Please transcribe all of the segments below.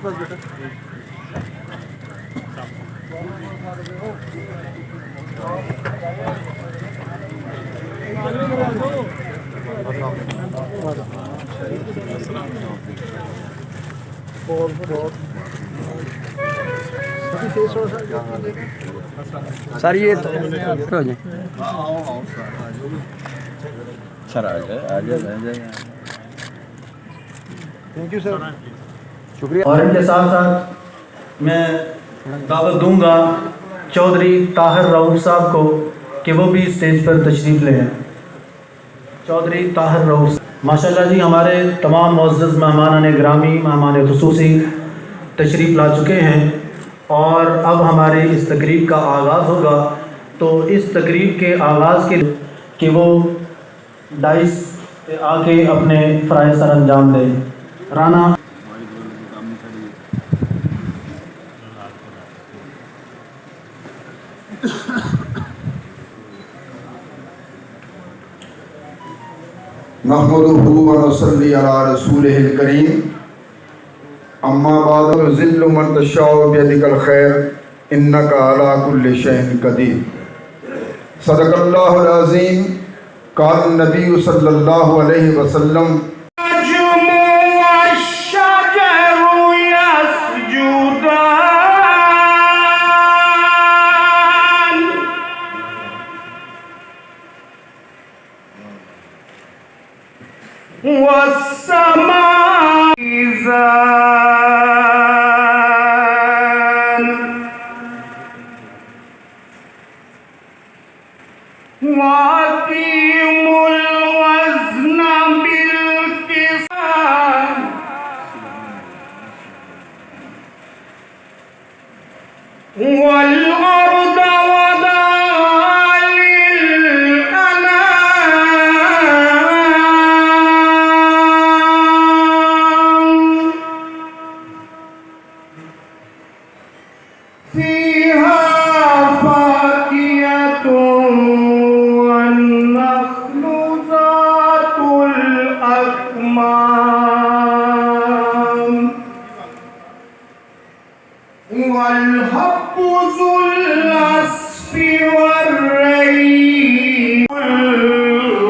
سر یہ ہو جائے سر آ جائے تھینک یو سر شکریہ. اور ان کے ساتھ ساتھ میں دعوت دوں گا چودھری طاہر رؤوف صاحب کو کہ وہ بھی اسٹیج پر تشریف لیں. چودھری طاہر رؤوف ماشاءاللہ جی ہمارے تمام معزز مہمانان گرامی مہمان خصوصی تشریف لا چکے ہیں اور اب ہماری اس تقریب کا آغاز ہوگا. تو اس تقریب کے آغاز کے کہ وہ ڈائس پہ آ کے اپنے فرائض سر انجام دیں. رانا نحمده ونصلي على رسوله الكريم اما بعد ذل من تشاء بيدك الخير انك على كل شيء قدير. صدق الله العظيم. قال النبي صلى الله عليه وسلم والأرض وضعها للأنام فيها فاكهة والنخل ذات الأكمام والحب ذو العصف والريحان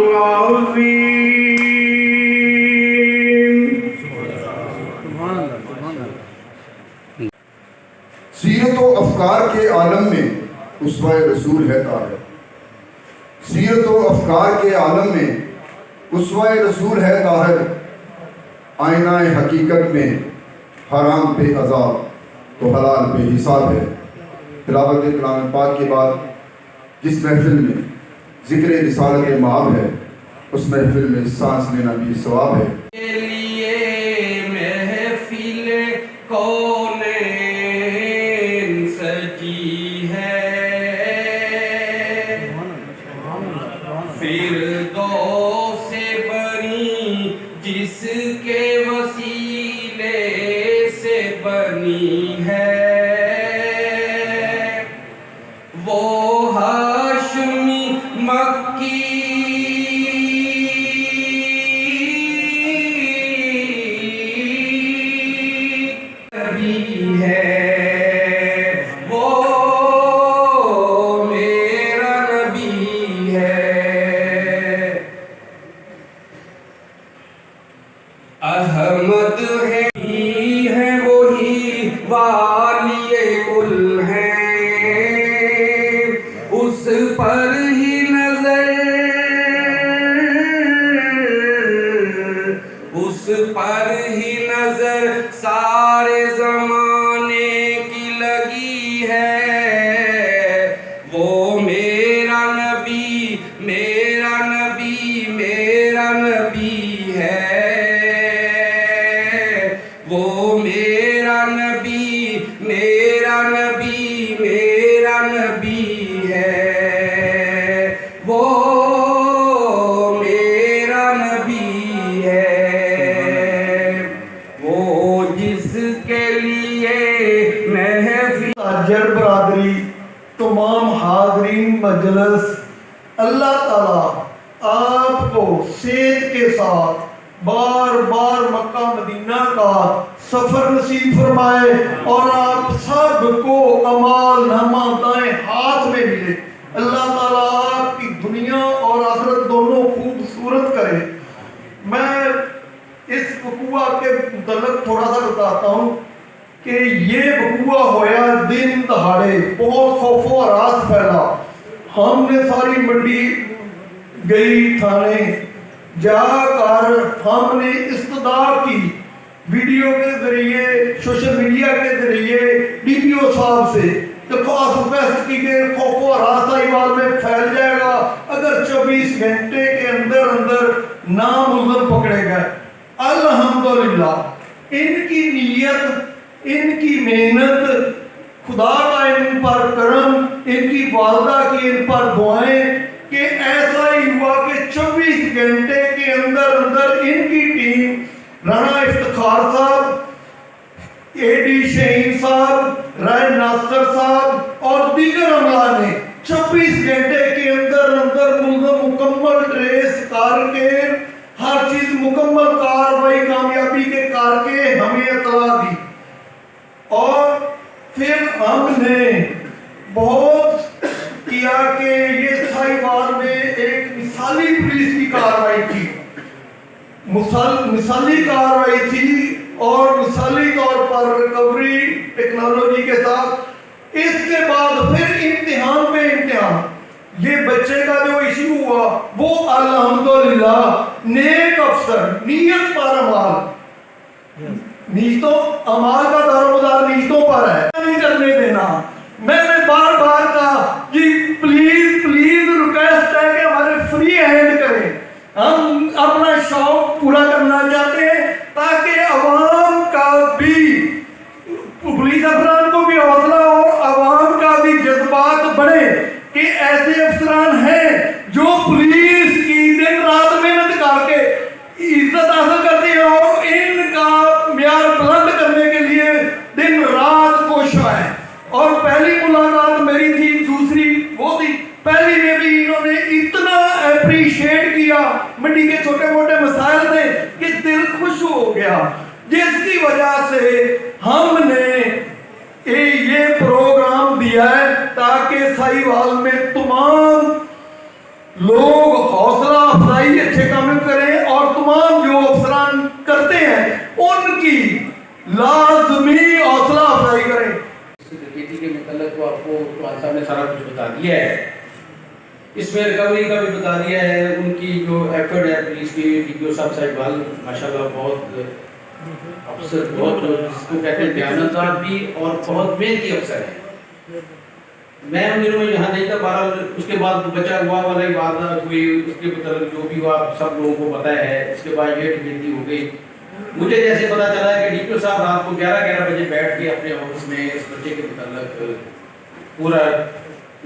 العظيم. سیرت و افکار کے عالم میں اسوہ رسول ہے طاہر. سیرت و افکار کے عالم میں اسوہ رسول ہے طاہر. آئینہ حقیقت میں حرام پہ عذاب تو حلال پہ حساب ہے. تلاوت کلام پاک کے بعد جس محفل میں ذکر رسالت مآب ہے اس محفل میں سانس لینا بھی ثواب ہے. محفل کونین سجی ہے فردوس سے بنی جس کے وسیلے سے بنی ہے وہ ہاشمی مکی نبی ہے وہ میرا نبی ہے. احمد ہے وہی والی کل ہے اس پر ہی نظر اس پر ہی نظر سارے زمانے کی لگی ہے وہ میرا نبی میرا نبی میرا نبی ہے وہ میرا نبی میرا نبی میرا نبی ہے وہ میرا نبی ہے وہ جس کے لیے محفل تاجر برادری تمام حاضرین مجلس اللہ تعالیٰ آپ کو صحت کے ساتھ بار بار مکہ مدینہ کا सफर नसीब फरमाए और आप सब को अमाल नामा दाएं हाथ में मिले। अल्लाह ताला आपकी दुनिया और आखिरत दोनों खूबसूरत करे। मैं इस वकूआ के मुतल्लिक़ थोड़ा सा बताता हूँ कि ये वकूआ होया दिन दहाड़े, बहुत खौफो हरास फैला। हमने सारी मंडी गई थाने जाकर हमने इस्तदा की, वीडियो के जरिए, सोशल मीडिया के जरिए DPO साहब से दरख्वास्त की गई। खौफो हरास साहिवाल में फैल जाएगा अगर 24 घंटे के अंदर अंदर नामुल्ज़िम पकड़े गए। अल्हम्दुलिल्लाह इनकी नीयत, इनकी मेहनत, खुदा का इन पर करम, इनकी वालदा की इन पर दुआएं कि ऐसा ही हुआ कि 24 घंटे के अंदर अंदर इनकी टीम, राणा इफ्तिखार साहब, AD शहीन साहब, राय नासर साहब और दीगर अमला ने 26 घंटे के अंदर अंदर मुकम्मल ट्रेस करके हर चीज मुकम्मल कार्रवाई कामयाबी के करके हमें इत्तला दी। और फिर हमने बहुत किया कि ये साहिवाल में एक मिसाली पुलिस की कार्रवाई की, मिसाली कार्रवाई थी और मिसाली तौर पर रिकवरी टेक्नोलॉजी के साथ। इसके बाद फिर इम्तिहान पे इम्तिहान, ये बच्चे का जो इशू हुआ वो अल्हम्दुलिल्लाह नेक अफसर, नीयत पर अमाल, नीयतों अमाल का दारोमदार नीयतों पर है, नहीं करने देना। मैंने बार बार कहा कि प्लीज प्लीज रिक्वेस्ट है कि हमारे फ्री हैंड करें, हम अपना शौक पूरा करना चाहते हैं ताकि अवाम का भी, पुलिस अफसरान को भी हौसला और अवाम का भी जज्बात बढ़े कि ऐसे अफसरान हैं जो पुलिस की दिन रात मेहनत करके इज्जत हासिल करते हैं और इनका म्यार बुलंद करने के लिए दिन रात कोशिश है। और पहली मुलाकात मेरी थी, दूसरी वो थी, पहली में भी इन्होंने इतना अप्रिशिएट किया, मंडी के छोटे मोटे मसाइल थे कि दिल खुश हो गया, जिसकी वजह से हमने ये प्रोग्राम दिया है ताकि साहिवाल में तमाम लोग हौसला अफजाई अच्छे काम करें और तमाम जो अफसरान करते हैं उनकी लाजमी हौसला अफजाई करें। खेती के मतलब तो आपको चौहान साहब ने सारा कुछ बता दिया है, इसमें रिकवरी का भी बता दिया है, उनकी जो एफर्ट है पुलिस की, DPO साहब साहिबाल माशाल्लाह बहुत अफसर, बहुत जिसको कहते हैं दयानतदार भी और बहुत मेहनती अफसर है। मैं उन दिनों में यहाँ नहीं था, 12 उसके बाद बचा हुआ वाला वारदात हुई, उसके मतलब जो भी हुआ सब लोगों को पता है। इसके बाद ये गिनती हो गई, मुझे जैसे पता चला है कि DPO साहब रात को 11 बजे बैठ के अपने ऑफिस में इस बच्चे के मतलब पूरा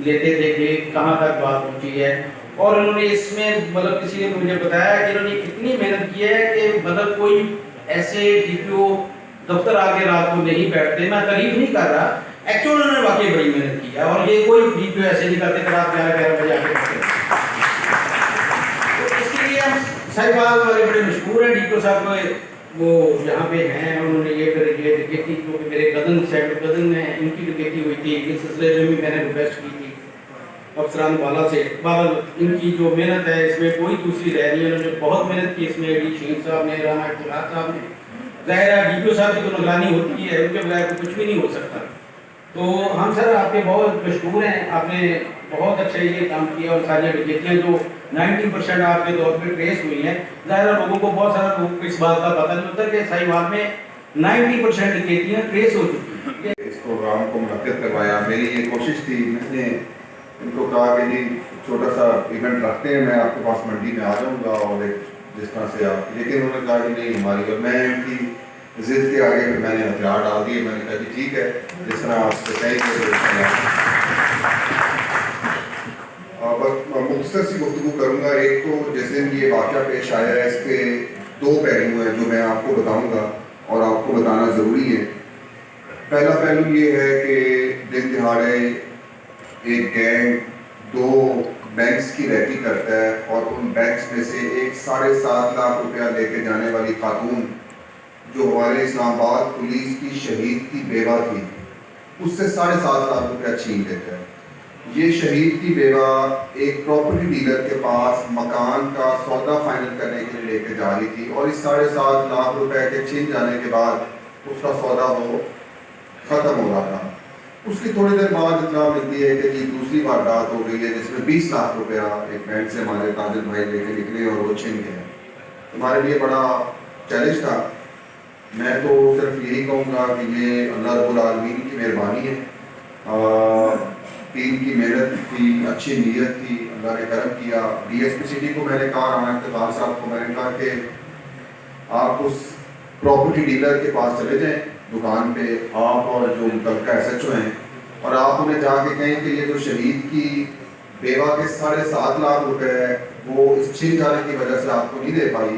लेते थे कि कहाँ तक बात पहुँची है। और उन्होंने इसमें मतलब किसी ने मुझे बताया कि इन्होंने इतनी मेहनत की है कि मतलब कोई ऐसे DPO दफ्तर आके रात को नहीं बैठते। मैं तारीफ नहीं कर रहा, एक्चुअली उन्होंने वाकई बड़ी मेहनत की है और ये कोई DPO ऐसे नहीं करते कि रात 11 बजे आके बैठते। तो इसके लिए हम साहिबाल वाले बड़े मशहूर हैं। DPO साहब को वो यहाँ पे हैं, उन्होंने ये डकैती जो कि मेरे कज़न में इनकी डकैती हुई थी, इस सिलसिले में भी मैंने रिक्वेस्ट की थी अफसरान वाला से। बहरहाल इनकी जो मेहनत है इसमें कोई दूसरी रह नहीं है, उन्होंने बहुत मेहनत की इसमें। AD शहीन साहब ने, राणा इफ्तिखार साहब ने, ज़ाहिर है DPO साहब की तो निगरानी होती है, उनके बगैर तो कुछ भी नहीं हो सकता। तो हम सर आपके बहुत मशहूर हैं, आपने बहुत अच्छा ये काम किया और सारी डकैतियाँ जो 90% आपके दौर पे ट्रेस हुई हैं। ज़ाहिर है लोगों को, बहुत सारे लोगों को इस बात का पता नहीं होता कि साहिवाल में 90% डकैतियाँ ट्रेस हो चुकी हैं। इस प्रोग्राम को मुनक्किद करवाया, मेरी ये कोशिश थी, मैंने इनको कहा कि जी छोटा सा इवेंट रखते हैं, मैं आपके पास मंडी में आ जाऊँगा और जिस तरह से आप, लेकिन उन्होंने कहा कि नहीं हमारी, और मैं इनकी जिद के आगे फिर मैंने हथियार डाल दिए। मैंने कहा कि ठीक है, जिस तरह आपसे कहेंगे। बस मुख्तसर सी गुफ्तगू करूँगा। एक तो जिस दिन ये वाक़या पेश आया है, इसके 2 पहलू हैं जो मैं आपको बताऊँगा और आपको बताना ज़रूरी है। पहला पहलू ये है कि दिन दिहाड़े एक गैंग 2 बैंक्स की रैकी करता है और उन बैंक्स में से एक 7.5 लाख रुपया लेके जाने वाली खातून جو ہمارے اسلام آباد پولیس کی شہید کی بیوہ تھی، اس سے 7.5 لاکھ روپیہ چھین لیتا ہے۔ یہ شہید کی بیوہ ایک پراپرٹی ڈیلر کے پاس مکان کا سودا فائنل کرنے کے لیے لے کے جا رہی تھی، اور اس 7.5 لاکھ روپے کے چھن جانے کے بعد اس کا سودا وہ ختم ہو رہا تھا۔ اس کی تھوڑی دیر بعد اطلاع ملتی ہے کہ جی دوسری واردات ہو گئی ہے جس میں 20 لاکھ روپیہ ایک بینک سے ہمارے تاجر بھائی لے کے نکلے اور وہ چھن گئے۔ ہمارے لیے بڑا چیلنج تھا۔ میں تو صرف یہی کہوں گا کہ یہ اللہ رب العالمین کی مہربانی ہے، ٹیم کی محنت تھی، اچھی نیت تھی، اللہ نے کرم کیا۔ ڈی ایس پی سٹی کو میں نے کہا، رانا افتخار صاحب کو میں نے کہا کہ آپ اس پراپرٹی ڈیلر کے پاس چلے جائیں دکان پہ، آپ اور جو متعلقہ ایس ایچ او ہیں، اور آپ انہیں جا کے کہیں کہ یہ جو شہید کی بیوہ کے 7.5 لاکھ روپے ہے وہ اس چھن جانے کی وجہ سے آپ کو نہیں دے پائی،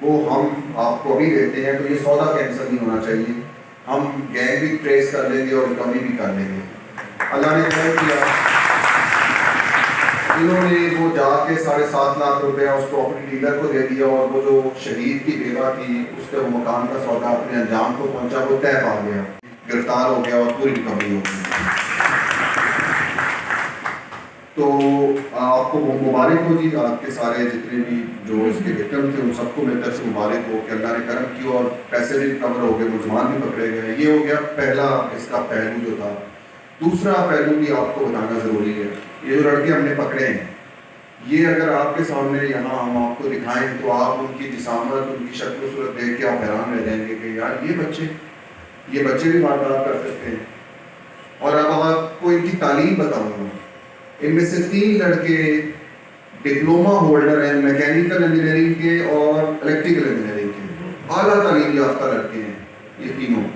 وہ ہم آپ کو ابھی دیتے ہیں، تو یہ سودا کینسل نہیں ہونا چاہیے، ہم گینگ بھی ٹریس کر لیں گے اور ریکوری بھی کر لیں گے۔ اللہ نے خیر کیا، انہوں نے وہ جا کے 7.5 لاکھ روپیہ اس پراپرٹی ڈیلر کو دے دیا، اور وہ جو شہید کی بیوہ تھی اس کے وہ مکان کا سودا اپنے انجام کو پہنچا، وہ طے پا گیا، گرفتار ہو گیا اور پوری ریکوری ہو گئی۔ تو آپ کو مبارک ہو جی، آپ کے سارے جتنے بھی جو اس کے وکٹم تھے ان سب کو میری طرف سے مبارک ہو کہ اللہ نے کرم کیا اور پیسے بھی ریکور ہو گئے، ملزمان بھی پکڑے گئے۔ یہ ہو گیا پہلا اس کا پہلو جو تھا۔ دوسرا پہلو بھی آپ کو بتانا ضروری ہے، یہ جو لڑکے ہم نے پکڑے ہیں، یہ اگر آپ کے سامنے یہاں ہم آپ کو دکھائیں تو آپ ان کی جسامت، ان کی شکل و صورت دیکھ کے آپ حیران رہ جائیں گے کہ یار یہ بچے بھی واردات کر سکتے ہیں۔ اور اب آپ کو ان کی تعلیم بتاؤں گا، ان میں سے 3 لڑکے ڈپلوما ہولڈر ہیں میکینیکل انجینئرنگ کے اور الیکٹریکل انجینئرنگ کے، اعلیٰ تعلیم یافتہ لڑکے ہیں یہ تینوں۔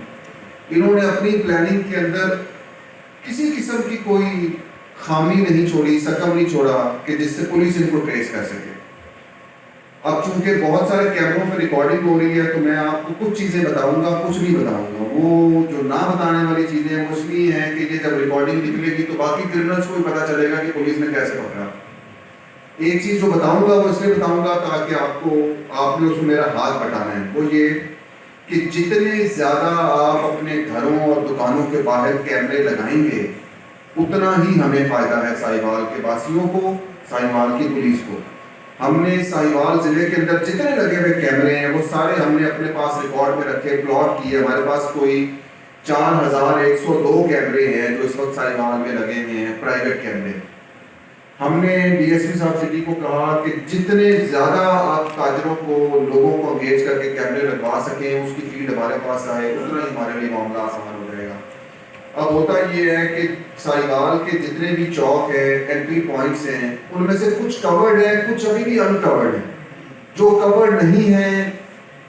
انہوں نے اپنی پلاننگ کے اندر کسی قسم کی کوئی خامی نہیں چھوڑی، سکم نہیں چھوڑا کہ جس سے پولیس ان کو ٹریس کر سکے۔ اب چونکہ بہت سارے کیمروں پہ ریکارڈنگ ہو رہی ہے تو میں آپ کو کچھ چیزیں بتاؤں گا، کچھ نہیں بتاؤں گا۔ وہ جو نہ بتانے والی چیزیں ہیں وہ اس لیے ہیں کہ یہ جب ریکارڈنگ نکلے گی تو باقی کرمنلس کو بھی پتہ چلے گا کہ پولیس نے کیسے پکڑا۔ ایک چیز جو بتاؤں گا وہ اس لیے بتاؤں گا تاکہ آپ نے اس میں میرا ہاتھ بٹانا ہے، وہ یہ کہ جتنے زیادہ آپ اپنے گھروں اور دکانوں کے باہر کیمرے لگائیں گے اتنا ہی ہمیں فائدہ ہے ساہیوال کے باسیوں کو، ساہیوال کی پولیس کو۔ ہم نے ساہیوال ضلع کے اندر جتنے لگے ہوئے کیمرے ہیں وہ سارے ہم نے اپنے پاس ریکارڈ میں رکھے، پلاٹ کیے۔ ہمارے پاس کوئی 4102 کیمرے ہیں جو اس وقت ساہیوال میں لگے ہوئے ہیں، پرائیویٹ کیمرے۔ ہم نے ڈی ایس پی صاحب سٹی کو کہا کہ جتنے زیادہ آپ تاجروں کو، لوگوں کو انگیج کر کے کیمرے لگوا سکیں، اس کی فیڈ ہمارے پاس آئے، اتنا ہی ہمارے لیے معاملہ آسان ہو جائے گا۔ اب ہوتا یہ ہے کہ ساہیوال کے جتنے بھی چوک ہیں، انٹری پوائنٹس ہیں، ان میں سے کچھ کورڈ ہیں، کچھ ابھی بھی انکورڈ ہیں۔ جو کورڈ نہیں ہیں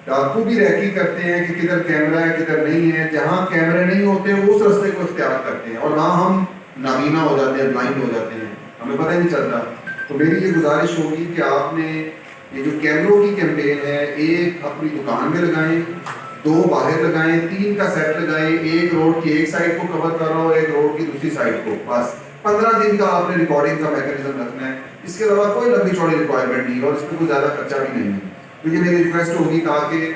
ڈاکو بھی ریکی کرتے ہیں کہ کدھر کیمرہ ہے کدھر نہیں ہے، جہاں کیمرے نہیں ہوتے وہ اس راستے کو اختیار کرتے ہیں، اور وہاں ہم نابینا ہو جاتے ہیں، بلائنڈ ہو جاتے ہیں، ہمیں پتہ ہی نہیں چلتا۔ تو میری یہ گزارش ہوگی کہ آپ نے یہ جو کیمروں کی کیمپین ہے، ایک اپنی دکان میں لگائیں، 2 باہر لگائیں، 3 کا سیٹ لگائیں، ایک روڈ کی ایک سائڈ کو کور کرو، ایک روڈ کی دوسری سائڈ کو، بس 15 دن کا آپ نے ریکارڈنگ کا میکینزم رکھنا ہے۔ اس کے علاوہ کوئی لمبی چوڑی ریکوائرمنٹ نہیں اور اس پہ کوئی زیادہ خرچہ بھی نہیں ہے۔ تو یہ میری ریکویسٹ ہوگی تاکہ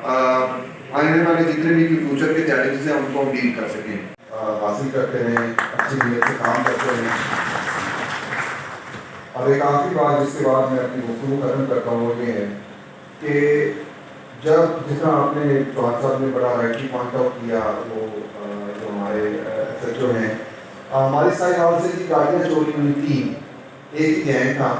آنے والے جتنے بھی فیوچر کے چیلنجز ہیں ان کو ہم ڈیل کر سکیں، حاصل کرتے ہیں، اچھی نیت سے کام کرتے ہیں۔ اب ایک آخری بات جس کے بعد میں اپنی گفتگو ختم کرتا ہوں وہ یہ ہے کہ جب جس طرح آپ نے چوہان صاحب نے بڑا رائٹلی پوائنٹ آؤٹ کیا، وہ جو ہمارے ایس ایچ او ہیں، ہمارے ساہیوال سے کی گاڑیاں چوری ہوئی تھیں، ایک گینگ تھا،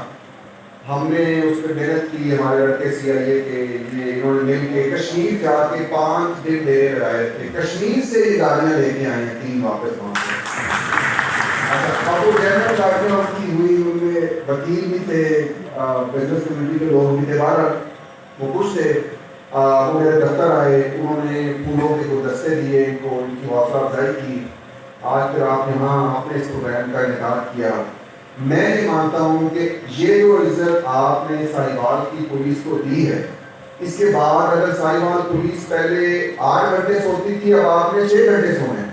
ہم نے اس پہ محنت کی، ہمارے لڑکے سی آئی اے کے یہ انہوں نے مل کے کشمیر جا کے 5 دن ڈیرے آئے تھے، کشمیر سے یہ گاڑیاں لے کے آئے ہیں 3 واپس وہاں سے۔ اچھا، اب وہ جنرل گاڑیاں کی ہوئی، ان میں وکیل بھی تھے، بزنس کمیونٹی کے لوگ بھی تھے، بہرحال وہ خوش تھے۔ وہ میرے دفتر آئے، انہوں نے پھولوں کے گلدستے دیے، ان کو ان کی حوصلہ افزائی کی۔ آج پھر آپ یہاں آپ نے اس پروگرام کا انعقاد کیا۔ میں یہ مانتا ہوں کہ یہ جو عزت آپ نے ساہیوال کی پولیس کو دی ہے، اس کے بعد اگر ساہیوال پولیس پہلے 8 گھنٹے سوتی تھی، اب آپ نے 6 گھنٹے سونے ہیں۔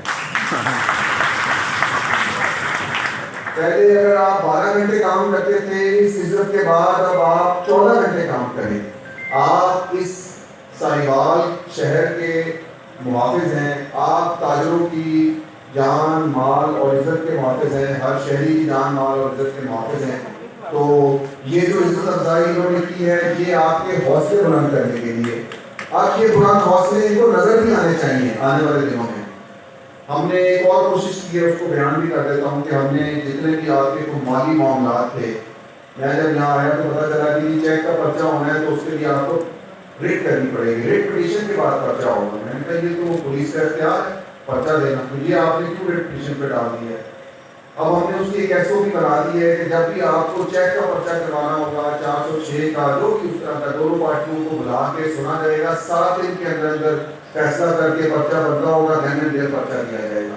پہلے اگر آپ 12 گھنٹے کام کرتے تھے، اس عزت کے بعد اب آپ 14 گھنٹے کام کریں۔ آپ اس साहिवाल शहर के मुहाफिज हैं, आप ताजरों की जान माल और इज़्ज़त के मुहाफिज हैं, हर शहरी की जान माल और इज़्ज़त के मुहाफिज हैं। तो ये जो इज़्ज़त अफजाई इन्होंने की है, ये आपके हौसले बुलंद करने के लिए, आपके बुलंद हौसले इनको नज़र भी आने चाहिए आने वाले दिनों में। हमने एक और कोशिश की है, उसको बयान भी कर देता हूँ कि हमने जितने भी आपके को माली मामलात थे, मैं जब यहाँ आया तो पता चला कि चेक का पर्चा होना है तो उसके लिए आपको रिट करनी पड़ेगी, रिट पिटीशन के बाद पर्चा होगा। मैंने कहा ये तो पुलिस का इख्तियार है पर्चा देना, तो ये आपने क्यों रिट पिटीशन पे डाल दिया है। अब हमने उसकी एक SOP बना दी है कि जब भी आपको चेक का पर्चा करवाना होगा 406 का जो भी उस तरह का, दोनों पार्टियों को बुला के सुना जाएगा, 7 दिन के अंदर फैसला करके पर्चा बनता होगा, देन डेढ़ पर्चा दिया जाएगा।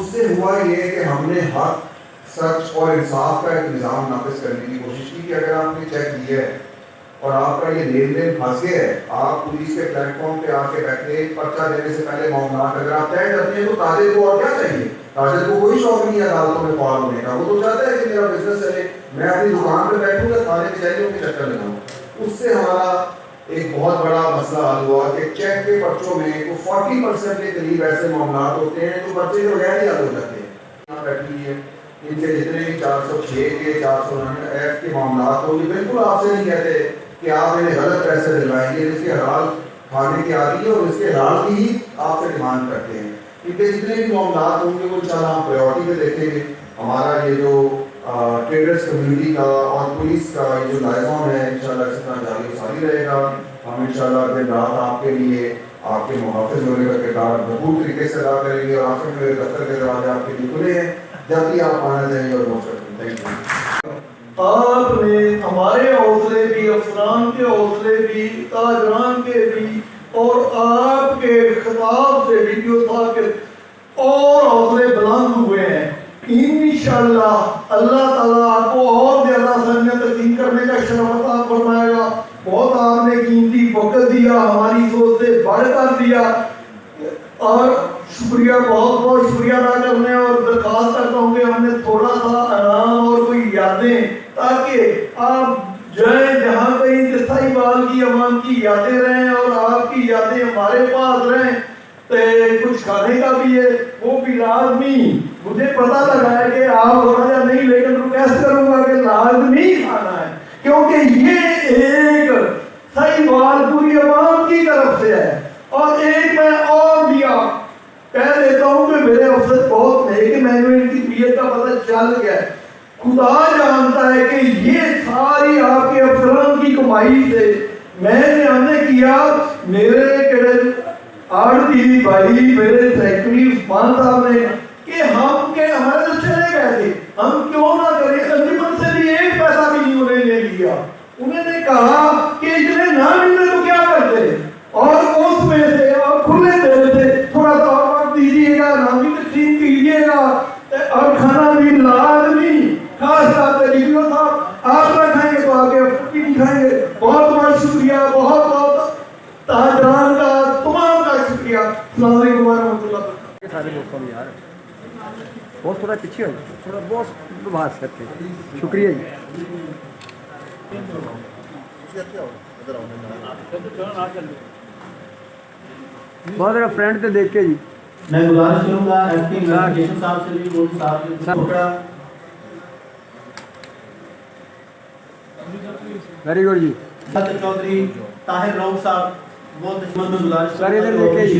उससे हुआ ये कि हमने हक सच और इंसाफ का एक निज़ाम नाफिज करने की कोशिश की कि अगर आपने चेक दिया है और आपका ये लेन देन फंस गया है, आप पुलिस के प्लेटफॉर्म पे आके बैठे, पर्चा देने से पहले मामला अगर आप तय करते हैं तो ताजिर को और क्या चाहिए। ताजिर को कोई शौक नहीं है अदालतों में फॉल होने का, वो तो चाहता है कि मेरा बिजनेस चले, मैं अपनी दुकान पे बैठूंगा, थाने कचहरियों के चक्कर लगाऊँ। उससे हमारा एक बहुत बड़ा मसला हल हुआ कि चेक के पर्चों में 40% के करीब ऐसे मामला होते हैं जो पर्चे के बगैर ही हल हो जाते हैं। यहाँ बैठी है, इनके जितने भी 406 के 409 के मामला हो, ये बिल्कुल आपसे नहीं कहते कि आप इन्हें गलत पैसे दिलवाएंगे, इसके हलाल खाने के आदि है और इसके हलाल की ही आपसे डिमांड करते हैं। इनके जितने भी मामला होंगे वो इंशाल्लाह हम प्रायोरिटी में देखेंगे। हमारा ये जो ट्रेडर्स कम्युनिटी का और पुलिस का ये जो लाइजॉन है इंशाल्लाह इस तरह जारी सारी रहेगा। हम इंशाल्लाह दिन रात आपके लिए आपके मुहाफ़िज़ होने का किरदार भरपूर तरीके से अदा करेंगे और आखिर में दफ्तर के दरवाजे आपके लिए खुले हैं, जब भी आप आना चाहिए और पहुँच सकते हैं। Thank you. आपने हमारे हौसले भी, अफसरान के हौसले भी, ताजरान के भी और आपके खिताब से भी जो था कि और हौसले बुलंद हुए हैं। इंशाअल्लाह अल्लाह ताला आपको और ज़्यादा संगत तस्लीम करने का शरफ अता फरमाएगा। बहुत आपने कीमती वक्त दिया, हमारी सोच से बढ़कर दिया और शुक्रिया, बहुत बहुत शुक्रिया अदा करने और दरख्वास्त करता हूँ कि हमने थोड़ा सा आराम और कोई यादें, ताकि आप जाए जहाँ कहीं साहिवाल की अवाम की यादें रहें और आपकी यादें हमारे पास रहें। तो कुछ खाने का भी है, वो भी लाजमी, मुझे पता लगा है कि आप राजा नहीं, लेकिन रिक्वेस्ट करूँगा कि लाजमी खाना है, क्योंकि ये एक साहिवाल पूरी अवाम की तरफ से है। और एक मैं और भी आप कह देता हूँ कि मेरे अफसर बहुत नेक, मैंने इनकी तबीयत का पता चल गया है। खुदा जानता है कि ये सारी आपके अफसरान की कमाई से मैंने हमने किया। मेरे आरती भाई, मेरे सेक्रेटरी उस्मान साहब ने कि हम के हमारे तो चले गए थे, हम क्यों ना करें। अंजुमन से भी एक पैसा भी नहीं उन्होंने लिया। उन्होंने कहा कि इतने ना मिलते तो क्या करते, और उसमें से और खुले दिल से थोड़ा सा और दीजिएगा, नाम भी तकसीम कीजिएगा और खाना भी लाजमी। खास बात है वीडियो साहब, आप ना खाएंगे तो आगे भी नहीं खाएंगे। बहुत बहुत शुक्रिया, बहुत बहुत ताजरान का तमाम का शुक्रिया। अस्सलाम वालेकुम व रहमतुल्लाह। सारे दोस्तों में यार बहुत थोड़ा पीछे हो, थोड़ा बहुत बात करते हैं। शुक्रिया जी। बहुत बड़ा फ्रेंड थे देख के जी। मैं गुजारिश करूंगा एसपी इन्वेस्टिगेशन साहब से भी, गोल्ड साहब वेरी गुड जी। चौधरी ताहिर रऊफ साहब, बहुत में गुजारिश सर इधर देखे जी।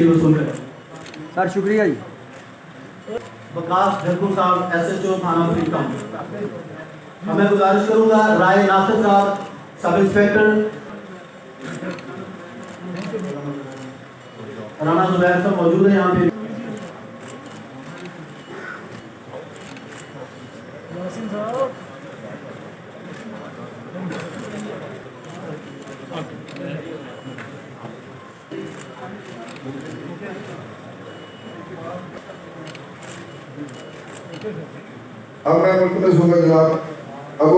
सर शुक्रिया जी। वकास ढक्कू साहब SHO थाना फ्री टाउन। मैं गुजारिश करूंगा राय नासिर साहब, सब इंस्पेक्टर राणा जुबैर साहब मौजूद है यहाँ पे। अब मैं मुल्तमस हूँ जनाब, अब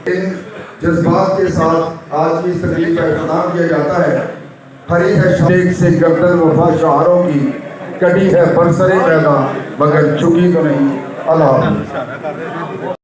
इन जज्बात के साथ आज की इस तकरीब का इख्तिताम किया जाता है। हरी है शेख से गर्दन वफा शाहरों की, कटी है बरसरे पैदा मगर झुकी तो नहीं। अल्लाह।